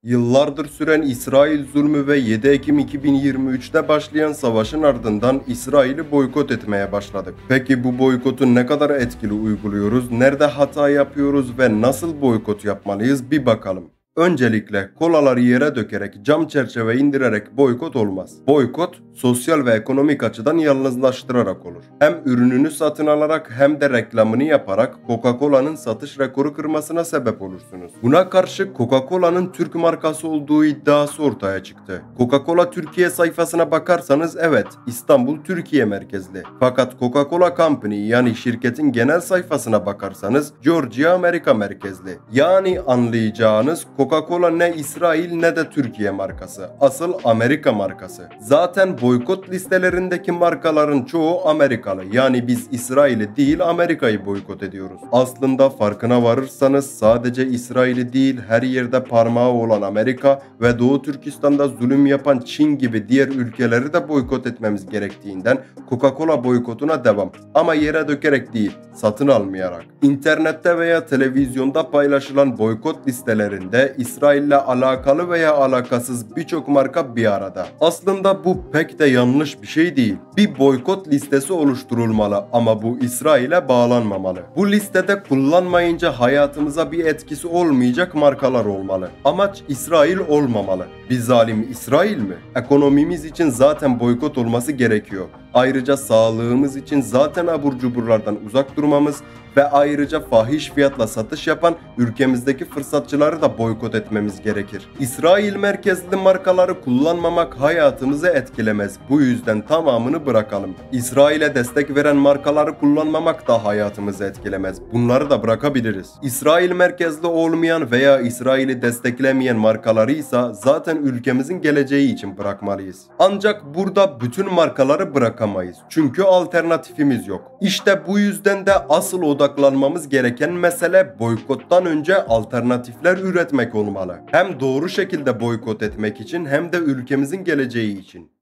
Yıllardır süren İsrail zulmü ve 7 Ekim 2023'te başlayan savaşın ardından İsrail'i boykot etmeye başladık. Peki bu boykotu ne kadar etkili uyguluyoruz, nerede hata yapıyoruz ve nasıl boykot yapmalıyız bir bakalım. Öncelikle kolaları yere dökerek, cam çerçeve indirerek boykot olmaz. Boykot, sosyal ve ekonomik açıdan yalnızlaştırarak olur. Hem ürününü satın alarak hem de reklamını yaparak Coca-Cola'nın satış rekoru kırmasına sebep olursunuz. Buna karşı Coca-Cola'nın Türk markası olduğu iddiası ortaya çıktı. Coca-Cola Türkiye sayfasına bakarsanız evet, İstanbul Türkiye merkezli. Fakat Coca-Cola Company yani şirketin genel sayfasına bakarsanız Georgia Amerika merkezli. Yani anlayacağınız Coca-Cola ne İsrail ne de Türkiye markası. Asıl Amerika markası. Zaten boykot listelerindeki markaların çoğu Amerikalı. Yani biz İsrail'i değil Amerika'yı boykot ediyoruz. Aslında farkına varırsanız sadece İsrail'i değil her yerde parmağı olan Amerika ve Doğu Türkistan'da zulüm yapan Çin gibi diğer ülkeleri de boykot etmemiz gerektiğinden Coca-Cola boykotuna devam. Ama yere dökerek değil, satın almayarak. İnternette veya televizyonda paylaşılan boykot listelerinde İsrail'le alakalı veya alakasız birçok marka bir arada. Aslında bu pek de yanlış bir şey değil. Bir boykot listesi oluşturulmalı ama bu İsrail'e bağlanmamalı. Bu listede kullanmayınca hayatımıza bir etkisi olmayacak markalar olmalı. Amaç İsrail olmamalı. Bir zalim İsrail mi? Ekonomimiz için zaten boykot olması gerekiyor. Ayrıca sağlığımız için zaten abur cuburlardan uzak durmamız ve ayrıca fahiş fiyatla satış yapan ülkemizdeki fırsatçıları da boykot etmemiz gerekir. İsrail merkezli markaları kullanmamak hayatımızı etkilemez. Bu yüzden tamamını bırakalım. İsrail'e destek veren markaları kullanmamak da hayatımızı etkilemez. Bunları da bırakabiliriz. İsrail merkezli olmayan veya İsrail'i desteklemeyen markaları ise zaten ülkemizin geleceği için bırakmalıyız. Ancak burada bütün markaları bırakamayız. Çünkü alternatifimiz yok. İşte bu yüzden de asıl odaklanmamız gereken mesele boykottan önce alternatifler üretmek olmalı. Hem doğru şekilde boykot etmek için hem de ülkemizin geleceği için.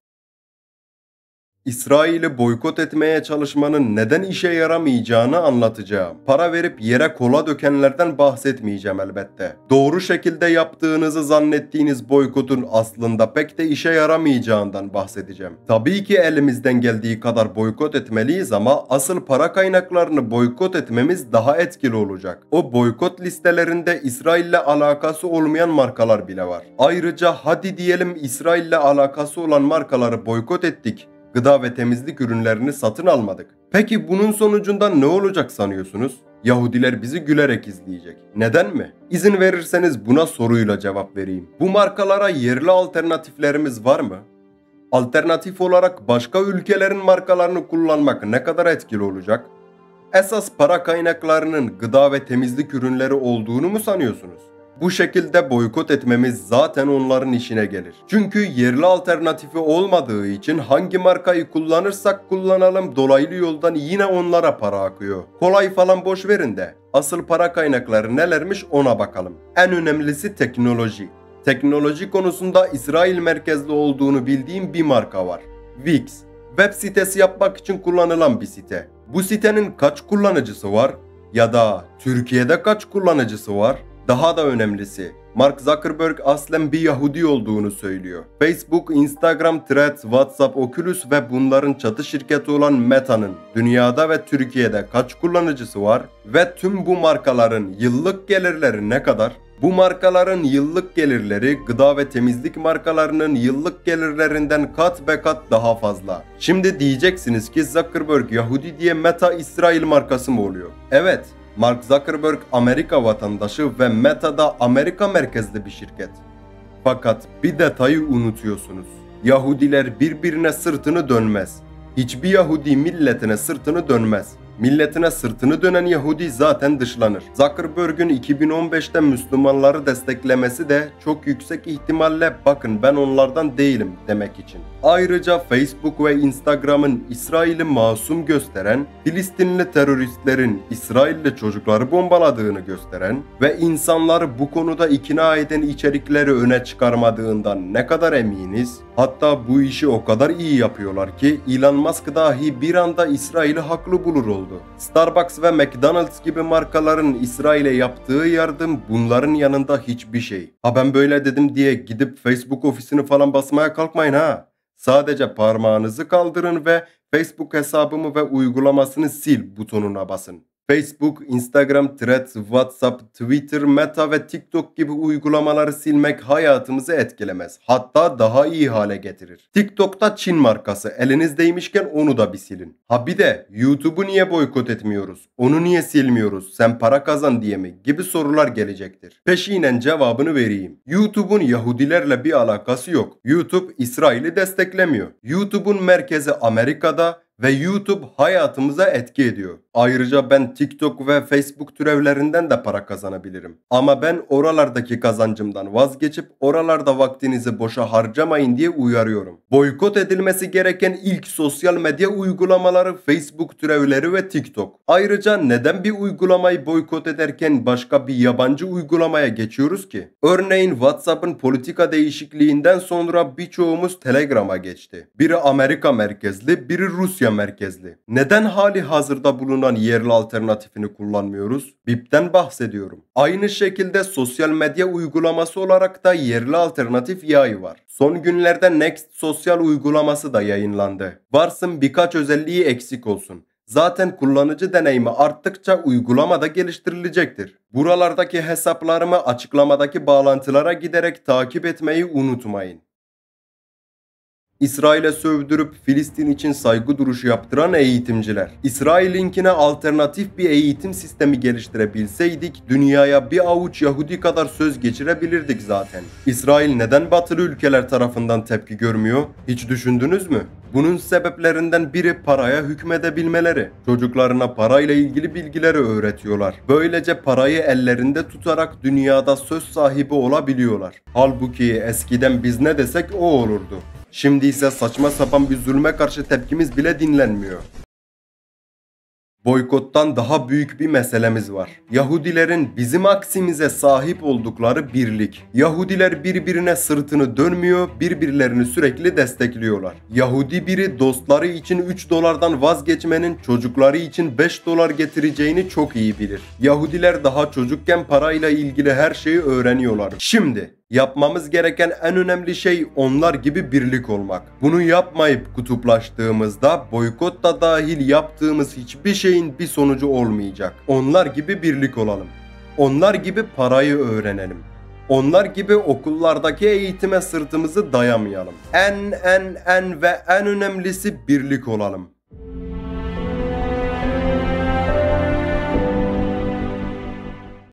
İsrail'i boykot etmeye çalışmanın neden işe yaramayacağını anlatacağım. Para verip yere kola dökenlerden bahsetmeyeceğim elbette. Doğru şekilde yaptığınızı zannettiğiniz boykotun aslında pek de işe yaramayacağından bahsedeceğim. Tabii ki elimizden geldiği kadar boykot etmeliyiz ama asıl para kaynaklarını boykot etmemiz daha etkili olacak. O boykot listelerinde İsrail'le alakası olmayan markalar bile var. Ayrıca hadi diyelim İsrail'le alakası olan markaları boykot ettik. Gıda ve temizlik ürünlerini satın almadık. Peki bunun sonucunda ne olacak sanıyorsunuz? Yahudiler bizi gülerek izleyecek. Neden mi? İzin verirseniz buna soruyla cevap vereyim. Bu markalara yerli alternatiflerimiz var mı? Alternatif olarak başka ülkelerin markalarını kullanmak ne kadar etkili olacak? Esas para kaynaklarının gıda ve temizlik ürünleri olduğunu mu sanıyorsunuz? Bu şekilde boykot etmemiz zaten onların işine gelir. Çünkü yerli alternatifi olmadığı için hangi markayı kullanırsak kullanalım dolaylı yoldan yine onlara para akıyor. Kolay falan boş verin de asıl para kaynakları nelermiş ona bakalım. En önemlisi teknoloji. Teknoloji konusunda İsrail merkezli olduğunu bildiğim bir marka var. Wix. Web sitesi yapmak için kullanılan bir site. Bu sitenin kaç kullanıcısı var? Ya da Türkiye'de kaç kullanıcısı var? Daha da önemlisi, Mark Zuckerberg aslen bir Yahudi olduğunu söylüyor. Facebook, Instagram, Threads, WhatsApp, Oculus ve bunların çatı şirketi olan Meta'nın dünyada ve Türkiye'de kaç kullanıcısı var? Ve tüm bu markaların yıllık gelirleri ne kadar? Bu markaların yıllık gelirleri gıda ve temizlik markalarının yıllık gelirlerinden kat be kat daha fazla. Şimdi diyeceksiniz ki Zuckerberg Yahudi diye Meta İsrail markası mı oluyor? Evet. Mark Zuckerberg Amerika vatandaşı ve Meta da Amerika merkezli bir şirket. Fakat bir detayı unutuyorsunuz. Yahudiler birbirine sırtını dönmez. Hiçbir Yahudi milletine sırtını dönmez. Milletine sırtını dönen Yahudi zaten dışlanır. Zuckerberg'ün 2015'te Müslümanları desteklemesi de çok yüksek ihtimalle bakın ben onlardan değilim demek için. Ayrıca Facebook ve Instagram'ın İsrail'i masum gösteren, Filistinli teröristlerin İsrail'de çocukları bombaladığını gösteren ve insanları bu konuda ikna eden içerikleri öne çıkarmadığından ne kadar eminiz? Hatta bu işi o kadar iyi yapıyorlar ki Elon Musk dahi bir anda İsrail'i haklı bulur oldu. oldu. Starbucks ve McDonald's gibi markaların İsrail'e yaptığı yardım bunların yanında hiçbir şey. Ha ben böyle dedim diye gidip Facebook ofisini falan basmaya kalkmayın ha. Sadece parmağınızı kaldırın ve Facebook hesabımı ve uygulamasını sil butonuna basın. Facebook, Instagram, Threads, WhatsApp, Twitter, Meta ve TikTok gibi uygulamaları silmek hayatımızı etkilemez. Hatta daha iyi hale getirir. TikTok'ta Çin markası, elinizdeymişken onu da bir silin. Ha bir de YouTube'u niye boykot etmiyoruz? Onu niye silmiyoruz? Sen para kazan diye mi? Gibi sorular gelecektir. Peşinen cevabını vereyim. YouTube'un Yahudilerle bir alakası yok. YouTube İsrail'i desteklemiyor. YouTube'un merkezi Amerika'da ve YouTube hayatımıza etki ediyor. Ayrıca ben TikTok ve Facebook türevlerinden de para kazanabilirim. Ama ben oralardaki kazancımdan vazgeçip oralarda vaktinizi boşa harcamayın diye uyarıyorum. Boykot edilmesi gereken ilk sosyal medya uygulamaları Facebook türevleri ve TikTok. Ayrıca neden bir uygulamayı boykot ederken başka bir yabancı uygulamaya geçiyoruz ki? Örneğin WhatsApp'ın politika değişikliğinden sonra birçoğumuz Telegram'a geçti. Biri Amerika merkezli, biri Rusya merkezli. Neden hali hazırda bulunan yerli alternatifini kullanmıyoruz? BIP'ten bahsediyorum. Aynı şekilde sosyal medya uygulaması olarak da yerli alternatif Yay var. Son günlerde Next sosyal uygulaması da yayınlandı. Varsın birkaç özelliği eksik olsun. Zaten kullanıcı deneyimi arttıkça uygulama da geliştirilecektir. Buralardaki hesaplarımı açıklamadaki bağlantılara giderek takip etmeyi unutmayın. İsrail'e sövdürüp Filistin için saygı duruşu yaptıran eğitimciler. İsrail'inkine alternatif bir eğitim sistemi geliştirebilseydik dünyaya bir avuç Yahudi kadar söz geçirebilirdik zaten. İsrail neden batılı ülkeler tarafından tepki görmüyor? Hiç düşündünüz mü? Bunun sebeplerinden biri paraya hükmedebilmeleri. Çocuklarına parayla ilgili bilgileri öğretiyorlar. Böylece parayı ellerinde tutarak dünyada söz sahibi olabiliyorlar. Halbuki eskiden biz ne desek o olurdu. Şimdi ise saçma sapan bir zulme karşı tepkimiz bile dinlenmiyor. Boykottan daha büyük bir meselemiz var. Yahudilerin bizim aksimize sahip oldukları birlik. Yahudiler birbirine sırtını dönmüyor, birbirlerini sürekli destekliyorlar. Yahudi biri dostları için 3 dolardan vazgeçmenin çocukları için 5 dolar getireceğini çok iyi bilir. Yahudiler daha çocukken parayla ilgili her şeyi öğreniyorlar. Şimdi yapmamız gereken en önemli şey onlar gibi birlik olmak. Bunu yapmayıp kutuplaştığımızda boykot da dahil yaptığımız hiçbir şeyin bir sonucu olmayacak. Onlar gibi birlik olalım. Onlar gibi parayı öğrenelim. Onlar gibi okullardaki eğitime sırtımızı dayamayalım. En ve en önemlisi birlik olalım.